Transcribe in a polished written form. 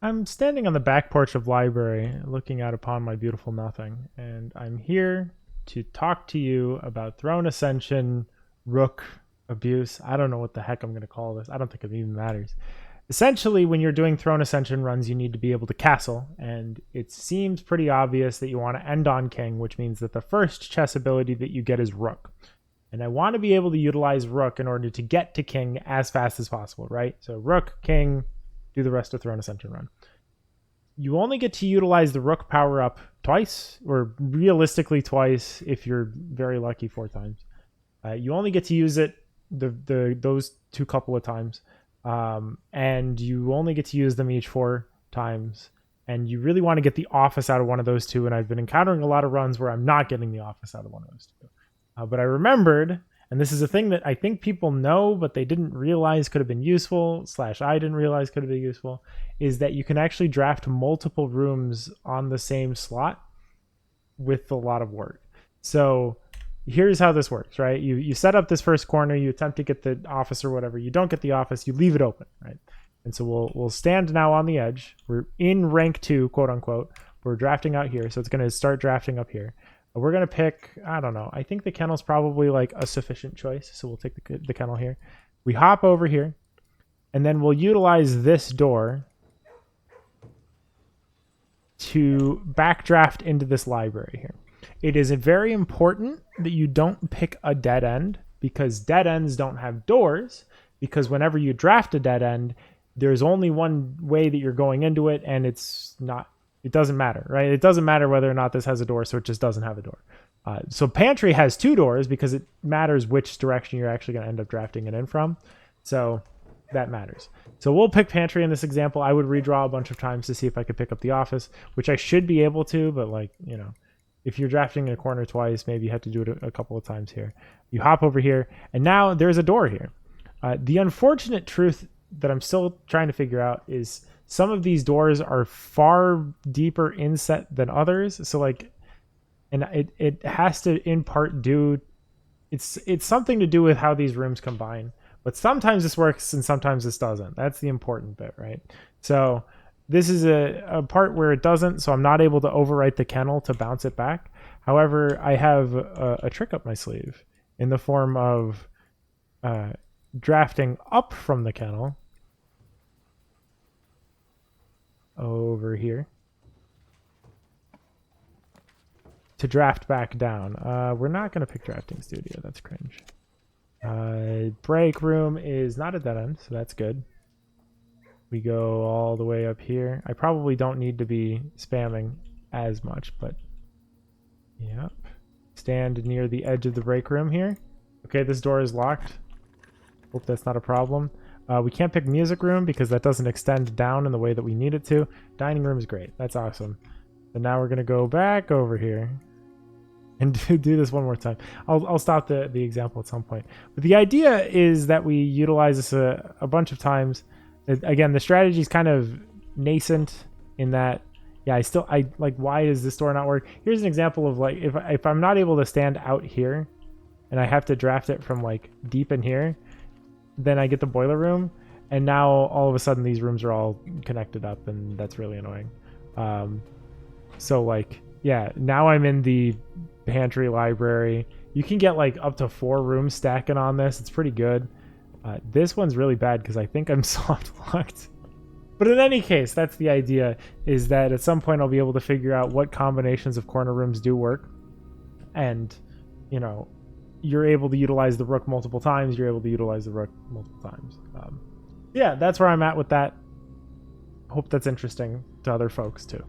I'm standing on the back porch of library looking out upon my beautiful nothing, and I'm here to talk to you about throne ascension, rook abuse. I don't know what the heck I'm going to call this. I don't think it even matters. Essentially, when you're doing throne ascension runs, you need to be able to castle, and it seems pretty obvious that you want to end on king, which means that the first chess ability that you get is rook. And I want to be able to utilize rook in order to get to king as fast as possible, right? So rook, king, do the rest of throne ascension run. You only get to utilize the rook power up twice, or realistically twice if you're very lucky, 4 times. You only get to use it those two couple of times, and you only get to use them each 4 times. And you really want to get the office out of one of those two. And I've been encountering a lot of runs where I'm not getting the office out of one of those two. But I remembered, and this is a thing that I think people know, but they didn't realize could have been useful, / I didn't realize could have been useful, is that you can actually draft multiple rooms on the same slot with a lot of work. So here's how this works, right? You set up this first corner, you attempt to get the office or whatever, you don't get the office, you leave it open, right? And so we'll stand now on the edge. We're in rank 2, quote unquote. We're drafting out here, so it's going to start drafting up here. We're going to pick, I don't know, I think the kennel's probably like a sufficient choice, so we'll take the kennel here. We hop over here, and then we'll utilize this door to backdraft into this library here. It is very important that you don't pick a dead end, because dead ends don't have doors, because whenever you draft a dead end, there's only one way that you're going into it, and it doesn't matter, right? It doesn't matter whether or not this has a door, so it just doesn't have a door. So pantry has 2 doors because it matters which direction you're actually going to end up drafting it in from. So that matters. So we'll pick pantry in this example. I would redraw a bunch of times to see if I could pick up the office, which I should be able to, but if you're drafting in a corner twice, maybe you have to do it a couple of times here. You hop over here, and now there's a door here. The unfortunate truth that I'm still trying to figure out is some of these doors are far deeper inset than others. So and it has to in part it's something to do with how these rooms combine. But sometimes this works and sometimes this doesn't. That's the important bit, right? So this is a part where it doesn't, so I'm not able to overwrite the kennel to bounce it back. However, I have a trick up my sleeve in the form of drafting up from the kennel over here to draft back down. We're not going to pick drafting studio. That's cringe. Break room is not a dead end, so that's good. We go all the way up here. I probably don't need to be spamming as much, but yep. Stand near the edge of the break room here. Okay, this door is locked. Hope that's not a problem. We can't pick music room because that doesn't extend down in the way that we need it to. Dining room is great. That's awesome. And now we're going to go back over here and do this one more time. I'll stop the example at some point. But the idea is that we utilize this a bunch of times. Again, the strategy is kind of nascent in that, yeah, I like, why does this door not work? Here's an example of like, if I'm not able to stand out here and I have to draft it from like deep in here, then I get the boiler room, and now all of a sudden these rooms are all connected up, and that's really annoying. So like, yeah, now I'm in the pantry library. You can get like up to 4 rooms stacking on this. It's pretty good. This one's really bad because I think I'm soft locked. But in any case, that's the idea, is that at some point I'll be able to figure out what combinations of corner rooms do work. And, you're able to utilize the rook multiple times. You're able to utilize the rook multiple times. Yeah, that's where I'm at with that. Hope that's interesting to other folks too.